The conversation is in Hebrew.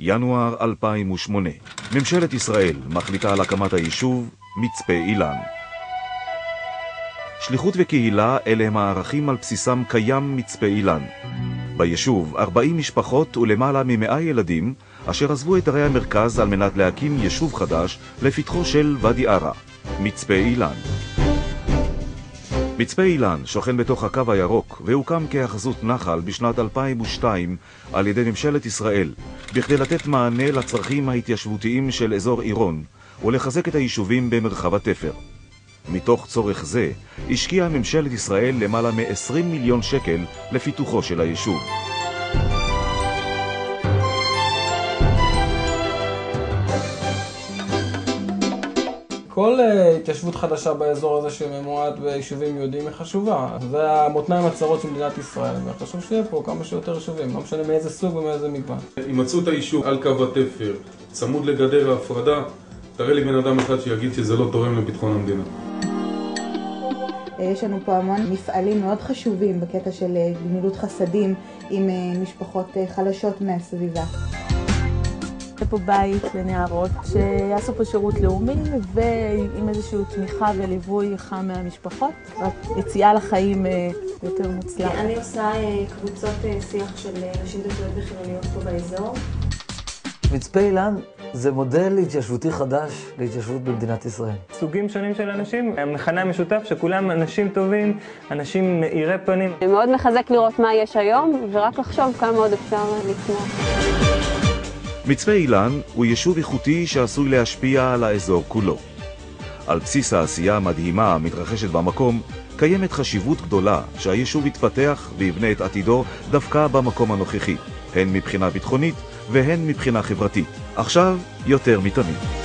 ינואר 2008. ממשלת ישראל מחליטה על הקמת היישוב מצפה אילן. שליחות וקהילה אלה הם הערכים על בסיסם קיים מצפה אילן. ביישוב 40 משפחות ולמעלה מ100 ילדים אשר עזבו את ערי המרכז על מנת להקים יישוב חדש לפתחו של ואדי ערה, מצפה אילן. מצפה אילן שוכן בתוך הקו הירוק והוקם כהחזות נחל בשנת 2002 על ידי ממשלת ישראל בכדי לתת מענה לצרכים ההתיישבותיים של אזור עירון ולחזק את היישובים במרחב התפר. מתוך צורך זה השקיעה ממשלת ישראל למעלה מ-20 מיליון שקל לפיתוחו של היישוב. כל התיישבות חדשה באזור הזה שממועד ביישובים יהודיים היא חשובה. זה המותניים הצרות של מדינת ישראל, וחשוב שיהיה פה כמה שיותר יישובים, לא משנה מאיזה סוג ומאיזה מגוון. הימצאות היישוב על קו התפר, צמוד לגדר ההפרדה, תראה לי בן אדם אחד שיגיד שזה לא תורם לביטחון המדינה. יש לנו פה המון מפעלים מאוד חשובים בקטע של גמילות חסדים עם משפחות חלשות מהסביבה. זה פה בית לנערות שיעשו פה שירות לאומי ועם איזושהי תמיכה וליווי חם מהמשפחות, יציאה לחיים יותר מוצלח. אני עושה קבוצות שיח של נשים דתיות וחילוניות פה באזור. מצפה אילן זה מודל התיישבותי חדש להתיישבות במדינת ישראל. סוגים שונים של אנשים, המכנה המשותף שכולם אנשים טובים, אנשים מאירי פנים. מאוד מחזק לראות מה יש היום ורק לחשוב כמה עוד אפשר לצמוח. מצפה אילן הוא יישוב איכותי שעשוי להשפיע על האזור כולו. על בסיס העשייה המדהימה המתרחשת במקום, קיימת חשיבות גדולה שהיישוב יתפתח ויבנה את עתידו דווקא במקום הנוכחי, הן מבחינה ביטחונית והן מבחינה חברתית. עכשיו יותר מתמיד.